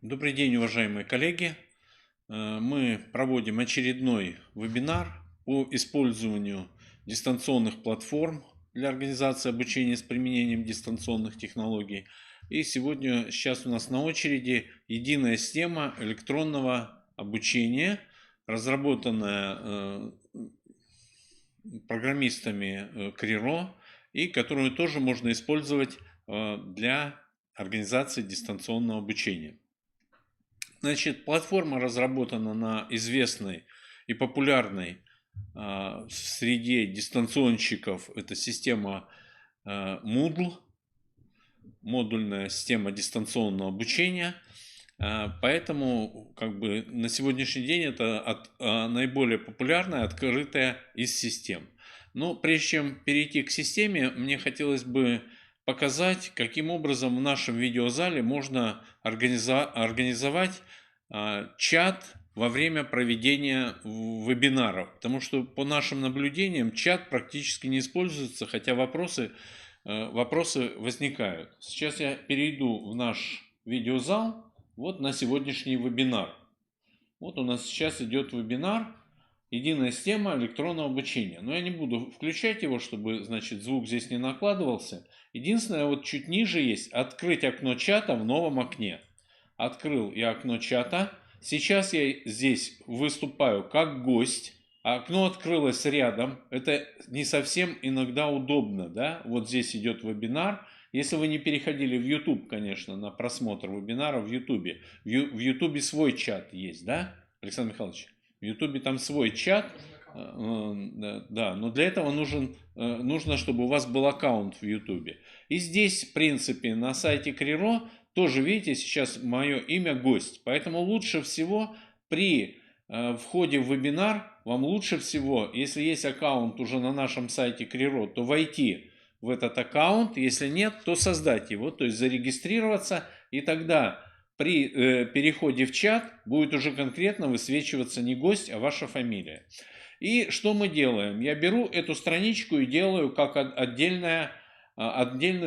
Добрый день, уважаемые коллеги. Мы проводим очередной вебинар по использованию дистанционных платформ для организации обучения с применением дистанционных технологий. И сейчас у нас на очереди единая система электронного обучения, разработанная программистами Крiro, и которую тоже можно использовать для организации дистанционного обучения. Значит, платформа разработана на известной и популярной в среде дистанционщиков, это система Moodle, модульная система дистанционного обучения. Поэтому на сегодняшний день это наиболее популярная, открытая из систем. Но прежде чем перейти к системе, мне хотелось бы показать, каким образом в нашем видеозале можно организовать чат во время проведения вебинаров. Потому что по нашим наблюдениям чат практически не используется, хотя вопросы возникают. Сейчас я перейду в наш видеозал. Вот на сегодняшний вебинар. Вот у нас сейчас идет вебинар «Единая система электронного обучения». Но я не буду включать его, чтобы, значит, звук здесь не накладывался. Единственное, вот чуть ниже есть «Открыть окно чата в новом окне». Открыл я окно чата. Сейчас я здесь выступаю как гость. А окно открылось рядом. Это не совсем иногда удобно, да? Вот здесь идет вебинар. Если вы не переходили в YouTube, конечно, на просмотр вебинара в YouTube. В YouTube свой чат есть, да, Александр Михайлович? В YouTube там свой чат. Да, но для этого нужно, чтобы у вас был аккаунт в YouTube. И здесь, в принципе, на сайте Крiro тоже, видите, сейчас мое имя гость. Поэтому лучше всего при входе в вебинар, вам лучше всего, если есть аккаунт уже на нашем сайте Крiro, то войти в этот аккаунт, если нет, то создать его, то есть зарегистрироваться, и тогда при переходе в чат будет уже конкретно высвечиваться не гость, а ваша фамилия. И что мы делаем? Я беру эту страничку и делаю как отдельную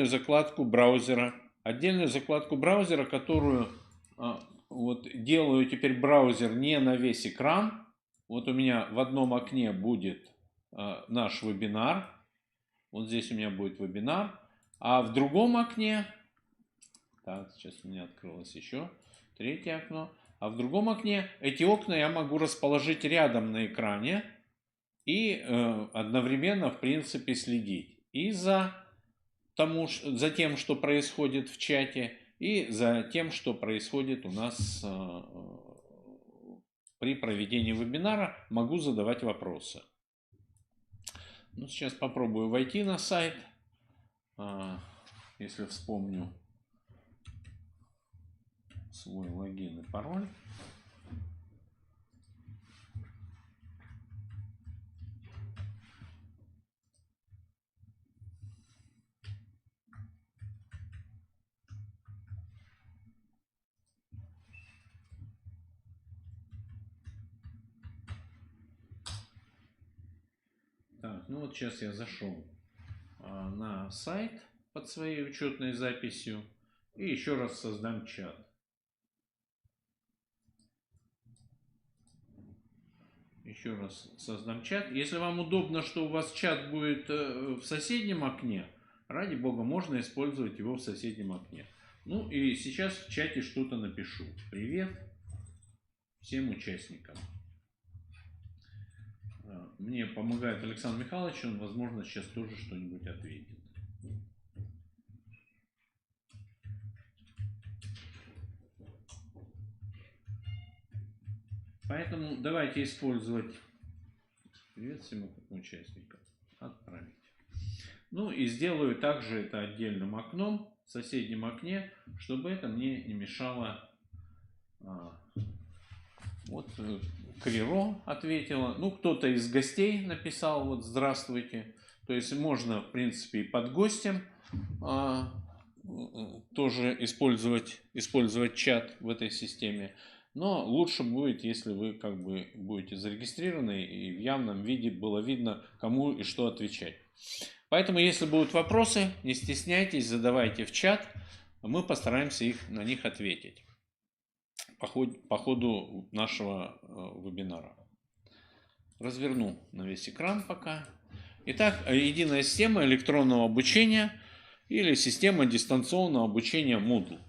закладку браузера. Отдельную закладку браузера, которую вот делаю теперь браузер не на весь экран. Вот у меня в одном окне будет наш вебинар. Вот здесь у меня будет вебинар. А в другом окне, так, сейчас у меня открылось еще третье окно. А в другом окне эти окна я могу расположить рядом на экране и одновременно, в принципе, следить и за тем, что происходит в чате, и за тем, что происходит у нас при проведении вебинара. Могу задавать вопросы. Ну, сейчас попробую войти на сайт, если вспомню свой логин и пароль. Так, ну вот сейчас я зашел на сайт под своей учетной записью и еще раз создам чат. Еще раз создам чат. Если вам удобно, что у вас чат будет в соседнем окне, ради бога, можно использовать его в соседнем окне. Ну и сейчас в чате что-то напишу. Привет всем участникам. Мне помогает Александр Михайлович, он, возможно, сейчас тоже что-нибудь ответит. Поэтому давайте использовать привет всем участникам. Отправить. Ну и сделаю также это отдельным окном, в соседнем окне, чтобы это мне не мешало. Вот Крiro ответила. Ну, кто-то из гостей написал вот здравствуйте. То есть можно, в принципе, и под гостем тоже использовать чат в этой системе. Но лучше будет, если вы как бы будете зарегистрированы и в явном виде было видно, кому и что отвечать. Поэтому, если будут вопросы, не стесняйтесь, задавайте в чат, мы постараемся на них ответить по ходу нашего вебинара. Разверну на весь экран пока. Итак, единая система электронного обучения или система дистанционного обучения Moodle.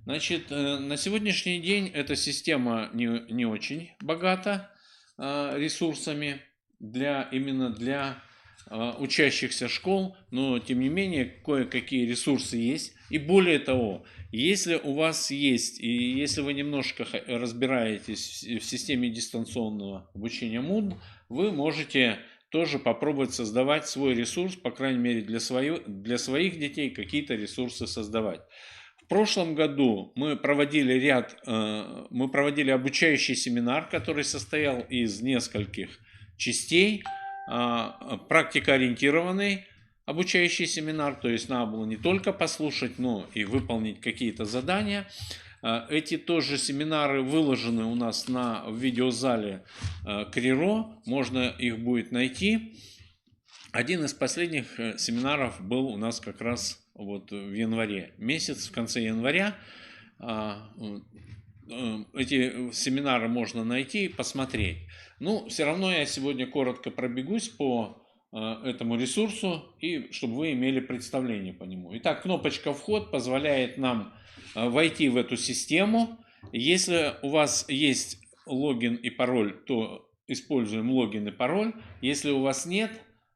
Значит, на сегодняшний день эта система не очень богата ресурсами именно для учащихся школ, но тем не менее кое-какие ресурсы есть. И более того, если у вас есть, и если вы немножко разбираетесь в системе дистанционного обучения Moodle, вы можете тоже попробовать создавать свой ресурс, по крайней мере для своих детей какие-то ресурсы создавать. В прошлом году мы проводили обучающий семинар, который состоял из нескольких частей, практикоориентированный обучающий семинар, то есть надо было не только послушать, но и выполнить какие-то задания. Эти тоже семинары выложены у нас в видеозале Криро, можно их будет найти. Один из последних семинаров был у нас как раз вот в январе месяц, в конце января. Эти семинары можно найти и посмотреть. Ну, все равно я сегодня коротко пробегусь по этому ресурсу, и чтобы вы имели представление по нему. Итак, кнопочка «Вход» позволяет нам войти в эту систему. Если у вас есть логин и пароль, то используем логин и пароль. Если у вас нет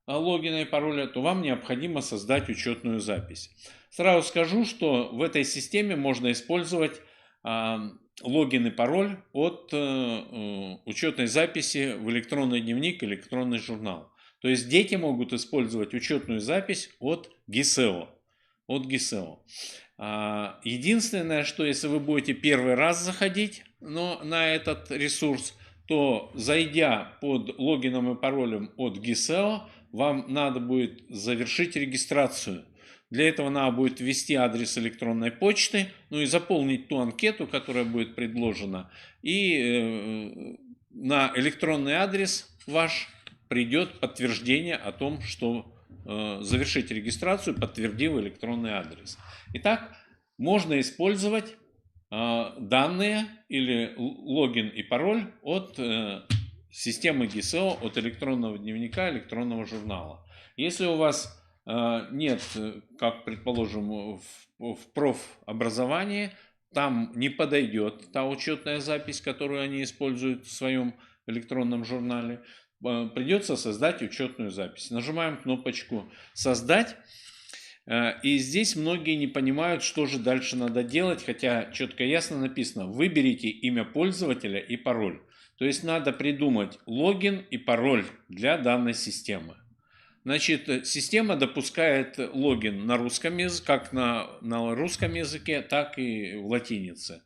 логина и пароля, то вам необходимо создать учетную запись. Сразу скажу, что в этой системе можно использовать логин и пароль от учетной записи в электронный дневник, электронный журнал. То есть дети могут использовать учетную запись от ГИСЭО. Единственное, что если вы будете первый раз заходить на этот ресурс, то зайдя под логином и паролем от ГИСЭО, вам надо будет завершить регистрацию. Для этого надо будет ввести адрес электронной почты, ну и заполнить ту анкету, которая будет предложена. И на электронный адрес ваш придет подтверждение о том, что завершить регистрацию, подтвердив электронный адрес. Итак, можно использовать данные или логин и пароль от системы ГИСЭО, от электронного дневника, электронного журнала. Если у вас нет, как предположим, в профобразовании, там не подойдет та учетная запись, которую они используют в своем электронном журнале, придется создать учетную запись. Нажимаем кнопочку «Создать». И здесь многие не понимают, что же дальше надо делать, хотя четко и ясно написано: выберите имя пользователя и пароль. То есть надо придумать логин и пароль для данной системы. Значит, система допускает логин на русском языке, как на русском языке, так и в латинице.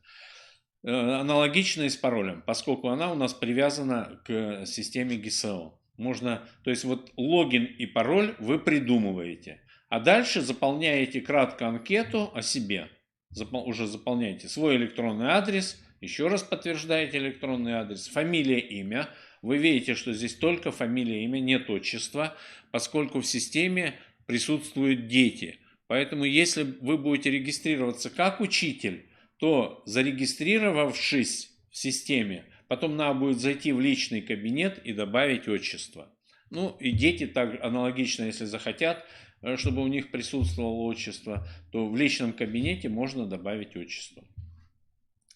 Аналогично и с паролем, поскольку она у нас привязана к системе ГИСЭО. То есть вот логин и пароль вы придумываете, а дальше заполняете кратко анкету о себе. Уже заполняете свой электронный адрес, еще раз подтверждаете электронный адрес, фамилия, имя. Вы видите, что здесь только фамилия, имя, нет отчества, поскольку в системе присутствуют дети. Поэтому если вы будете регистрироваться как учитель, то, зарегистрировавшись в системе, потом надо будет зайти в личный кабинет и добавить отчество. Ну и дети так аналогично, если захотят, чтобы у них присутствовало отчество, то в личном кабинете можно добавить отчество.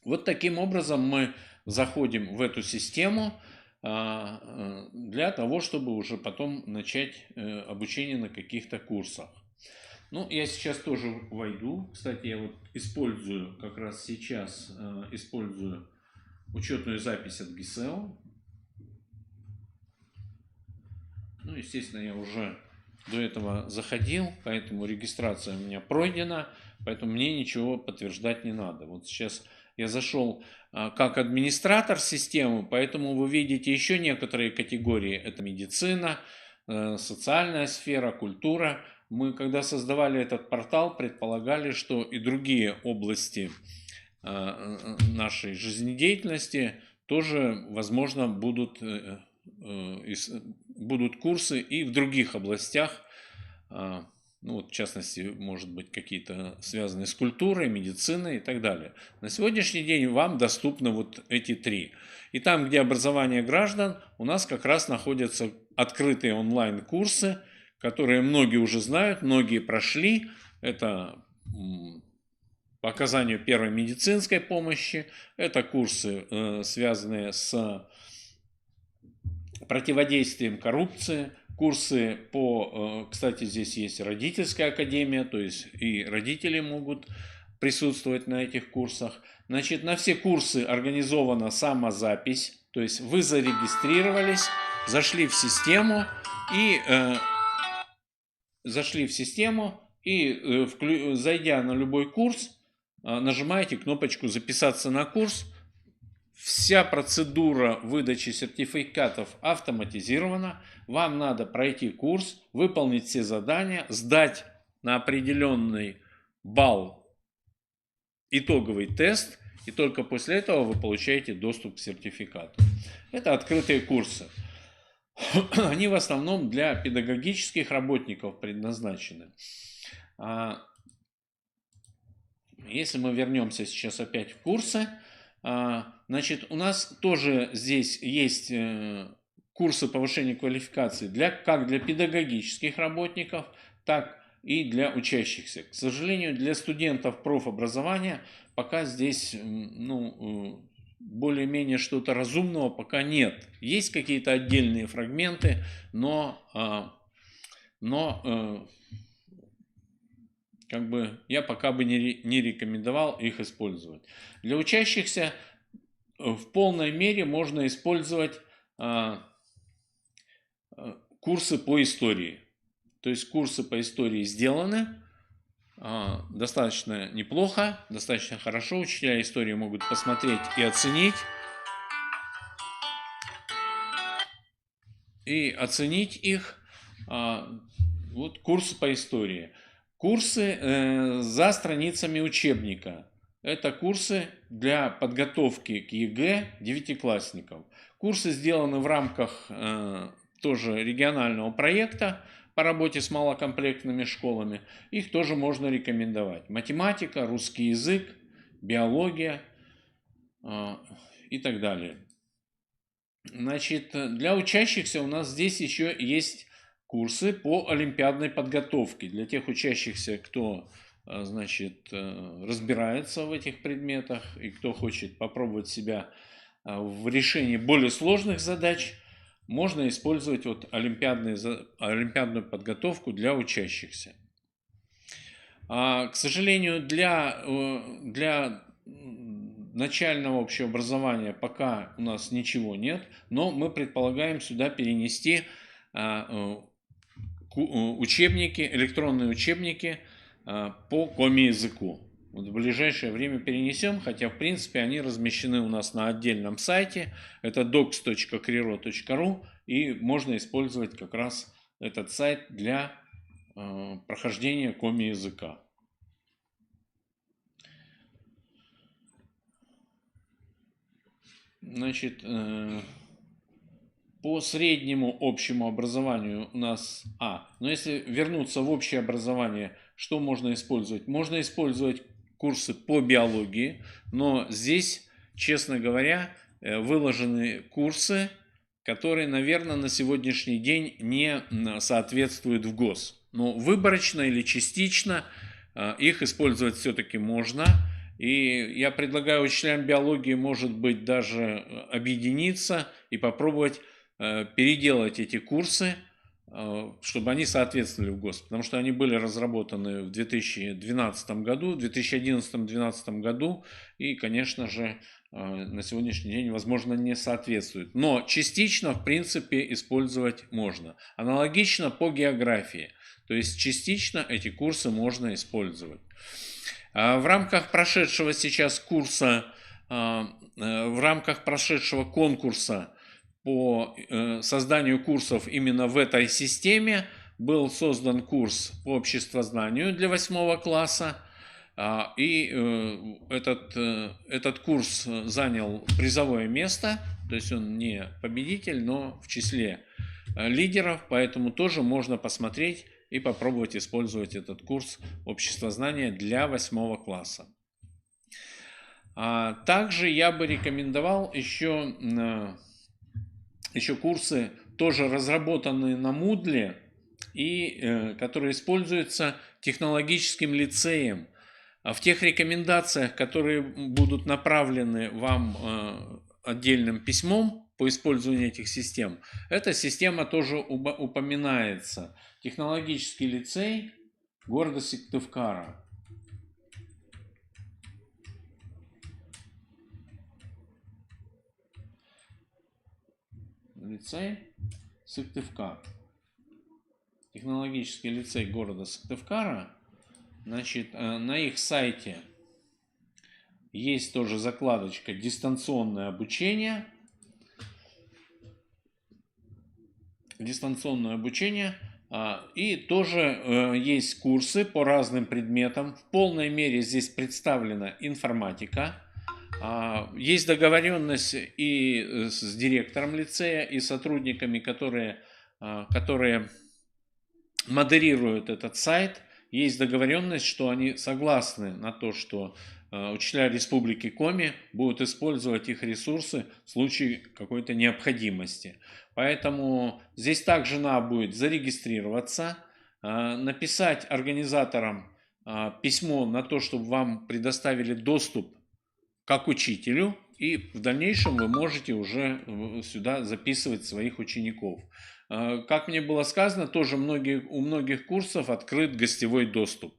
Вот таким образом мы заходим в эту систему для того, чтобы уже потом начать обучение на каких-то курсах. Ну, я сейчас тоже войду. Кстати, я вот использую как раз сейчас учетную запись от ГИСЭО. Ну, естественно, я уже до этого заходил, поэтому регистрация у меня пройдена, поэтому мне ничего подтверждать не надо. Вот сейчас я зашел как администратор системы, поэтому вы видите еще некоторые категории. Это медицина, социальная сфера, культура. Мы, когда создавали этот портал, предполагали, что и другие области нашей жизнедеятельности тоже, возможно, будут курсы и в других областях. Ну, вот, в частности, может быть, какие-то связанные с культурой, медициной и так далее. На сегодняшний день вам доступны вот эти 3. И там, где образование граждан, у нас как раз находятся открытые онлайн-курсы, которые многие уже знают, многие прошли. Это по оказанию первой медицинской помощи, это курсы, связанные с противодействием коррупции, курсы по, кстати, здесь есть родительская академия, то есть и родители могут присутствовать на этих курсах. Значит, на все курсы организована самозапись, то есть вы зарегистрировались, зашли в систему и зайдя на любой курс, нажимаете кнопочку «Записаться на курс». Вся процедура выдачи сертификатов автоматизирована. Вам надо пройти курс, выполнить все задания, сдать на определенный балл итоговый тест, и только после этого вы получаете доступ к сертификату. Это открытые курсы. Они в основном для педагогических работников предназначены. Если мы вернемся сейчас опять в курсы, значит, у нас тоже здесь есть курсы повышения квалификации как для педагогических работников, так и для учащихся. К сожалению, для студентов профобразования пока здесь более-менее что-то разумного пока нет. Есть какие-то отдельные фрагменты, но как бы я пока бы не рекомендовал их использовать. Для учащихся в полной мере можно использовать курсы по истории. То есть курсы по истории сделаны достаточно неплохо, достаточно хорошо. Учителя истории могут посмотреть и оценить. Их. Вот курсы по истории. Курсы за страницами учебника. Это курсы для подготовки к ЕГЭ девятиклассников. Курсы сделаны в рамках тоже регионального проекта по работе с малокомплектными школами. Их тоже можно рекомендовать. Математика, русский язык, биология и так далее. Значит, для учащихся у нас здесь еще есть курсы по олимпиадной подготовке. Для тех учащихся, кто, значит, разбирается в этих предметах и кто хочет попробовать себя в решении более сложных задач, можно использовать вот олимпиадную подготовку для учащихся. К сожалению, для начального общего образования пока у нас ничего нет, но мы предполагаем сюда перенести учебники, электронные учебники по коми-языку. Вот в ближайшее время перенесем, хотя в принципе они размещены у нас на отдельном сайте, это docs.criro.ru, и можно использовать как раз этот сайт для прохождения коми-языка. Значит, по среднему общему образованию у нас но если вернуться в общее образование, что можно использовать? Можно использовать курсы по биологии, но здесь, честно говоря, выложены курсы, которые, наверное, на сегодняшний день не соответствуют в ГОС. Но выборочно или частично их использовать все-таки можно. И я предлагаю учителям биологии, может быть, даже объединиться и попробовать переделать эти курсы, чтобы они соответствовали в ГОС. Потому что они были разработаны в 2012 году, в 2011-2012 году. И, конечно же, на сегодняшний день, возможно, не соответствуют. Но частично, в принципе, использовать можно. Аналогично по географии. То есть частично эти курсы можно использовать. В рамках прошедшего сейчас курса, в рамках прошедшего конкурса по созданию курсов именно в этой системе был создан курс по обществознанию для 8 класса. Этот курс занял призовое место, то есть он не победитель, но в числе лидеров, поэтому тоже можно посмотреть и попробовать использовать этот курс обществознания для 8 класса. Также я бы рекомендовал еще курсы, тоже разработанные на Moodle и которые используются технологическим лицеем. В тех рекомендациях, которые будут направлены вам отдельным письмом по использованию этих систем, эта система тоже упоминается. Технологический лицей города Сыктывкара. Лицей Сыктывкар. Технологический лицей города Сыктывкара. Значит, на их сайте есть тоже закладочка «Дистанционное обучение». Дистанционное обучение. И тоже есть курсы по разным предметам. В полной мере здесь представлена информатика. Есть договоренность и с директором лицея, и сотрудниками, которые модерируют этот сайт. Есть договоренность, что они согласны на то, что учителя Республики Коми будут использовать их ресурсы в случае какой-то необходимости. Поэтому здесь также надо будет зарегистрироваться, написать организаторам письмо на то, чтобы вам предоставили доступ как учителю, и в дальнейшем вы можете уже сюда записывать своих учеников. Как мне было сказано, тоже у многих курсов открыт гостевой доступ.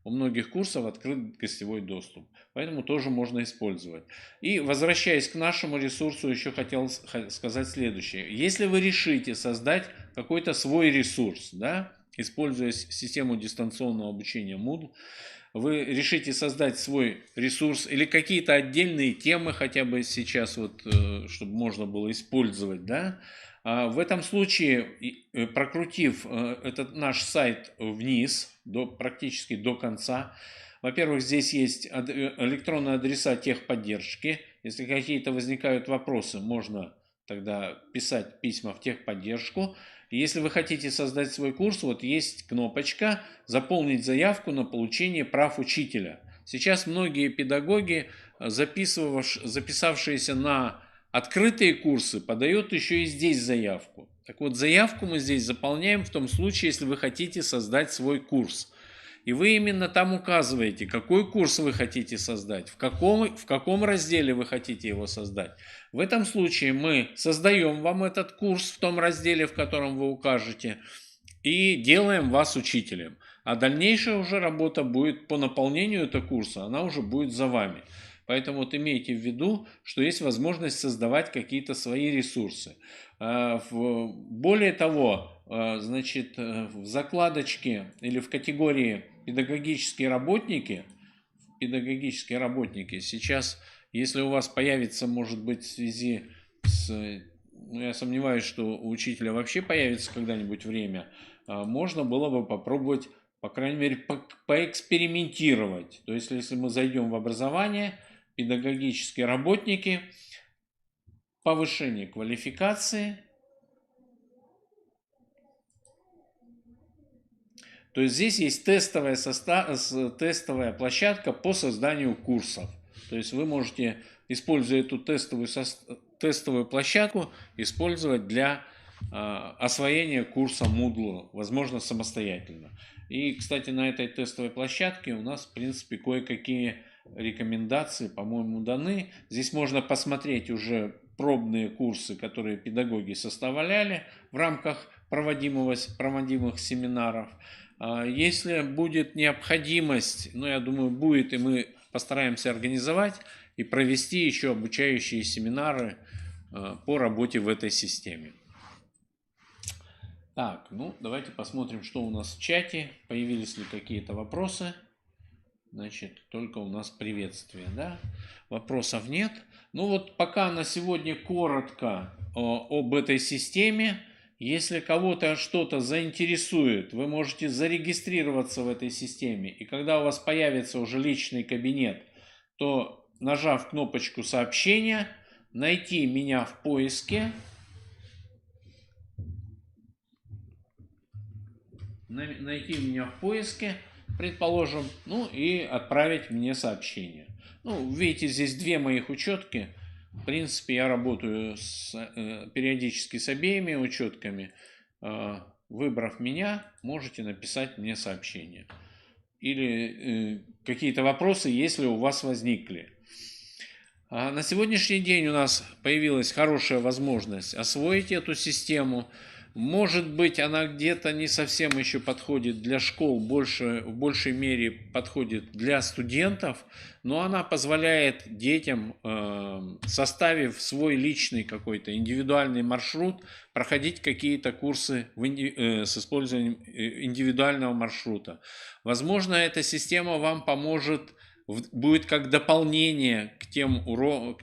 У многих курсов открыт гостевой доступ, поэтому тоже можно использовать. И возвращаясь к нашему ресурсу, еще хотел сказать следующее. Если вы решите создать какой-то свой ресурс, да, используя систему дистанционного обучения Moodle, вы решите создать свой ресурс или какие-то отдельные темы хотя бы сейчас, вот, чтобы можно было использовать, да, в этом случае, прокрутив этот наш сайт вниз, практически до конца, во-первых, здесь есть электронные адреса техподдержки. Если какие-то возникают вопросы, можно тогда писать письма в техподдержку. Если вы хотите создать свой курс, вот есть кнопочка «Заполнить заявку на получение прав учителя». Сейчас многие педагоги, записавшиеся на открытые курсы, подают еще и здесь заявку. Так вот, заявку мы здесь заполняем в том случае, если вы хотите создать свой курс. И вы именно там указываете, какой курс вы хотите создать, в каком разделе вы хотите его создать. В этом случае мы создаем вам этот курс в том разделе, в котором вы укажете, и делаем вас учителем. А дальнейшая уже работа будет по наполнению этого курса, она уже будет за вами. Поэтому вот имейте в виду, что есть возможность создавать какие-то свои ресурсы. Более того, значит, в закладочке или в категории педагогические работники сейчас, если у вас появится, может быть, в связи с, я сомневаюсь, что у учителя вообще появится когда-нибудь время, можно было бы попробовать, по крайней мере, поэкспериментировать. То есть, если мы зайдем в образование, педагогические работники, повышение квалификации. То есть здесь есть тестовая площадка по созданию курсов. То есть вы можете, используя эту тестовую площадку, использовать для освоения курса Moodle, возможно, самостоятельно. И, кстати, на этой тестовой площадке у нас, в принципе, кое-какие рекомендации, по-моему, даны. Здесь можно посмотреть уже пробные курсы, которые педагоги составляли в рамках проводимых семинаров. Если будет необходимость, я думаю, будет, и мы постараемся организовать и провести еще обучающие семинары по работе в этой системе. Так, давайте посмотрим, что у нас в чате. Появились ли какие-то вопросы? Значит, только у нас приветствие, да? Вопросов нет. Вот пока на сегодня коротко об этой системе. Если кого-то что-то заинтересует, вы можете зарегистрироваться в этой системе. И когда у вас появится уже личный кабинет, то, нажав кнопочку сообщения, найти меня в поиске, предположим, ну и отправить мне сообщение. Ну, видите, здесь две моих учетки. В принципе, я работаю периодически с обеими учетками. Выбрав меня, можете написать мне сообщение. Или какие-то вопросы, если у вас возникли. На сегодняшний день у нас появилась хорошая возможность освоить эту систему. Может быть, она где-то не совсем еще подходит для школ, в большей мере подходит для студентов, но она позволяет детям, составив свой личный какой-то индивидуальный маршрут, проходить какие-то курсы с использованием индивидуального маршрута. Возможно, эта система вам поможет, будет как дополнение к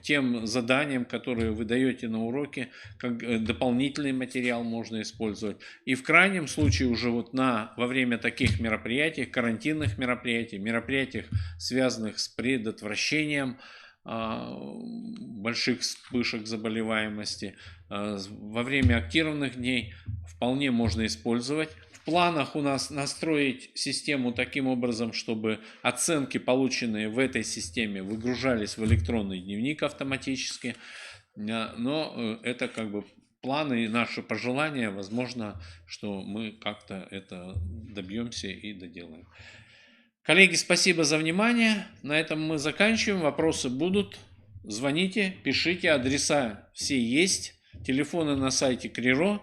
тем заданиям, которые вы даете на уроке, как дополнительный материал можно использовать. И в крайнем случае уже во время таких мероприятий, карантинных мероприятиях, связанных с предотвращением больших вспышек заболеваемости, во время активных дней вполне можно использовать. В планах у нас настроить систему таким образом, чтобы оценки, полученные в этой системе, выгружались в электронный дневник автоматически. Но это как бы планы и наши пожелания. Возможно, что мы как-то это добьемся и доделаем. Коллеги, спасибо за внимание. На этом мы заканчиваем. Вопросы будут. Звоните, пишите. Адреса все есть. Телефоны на сайте Криро.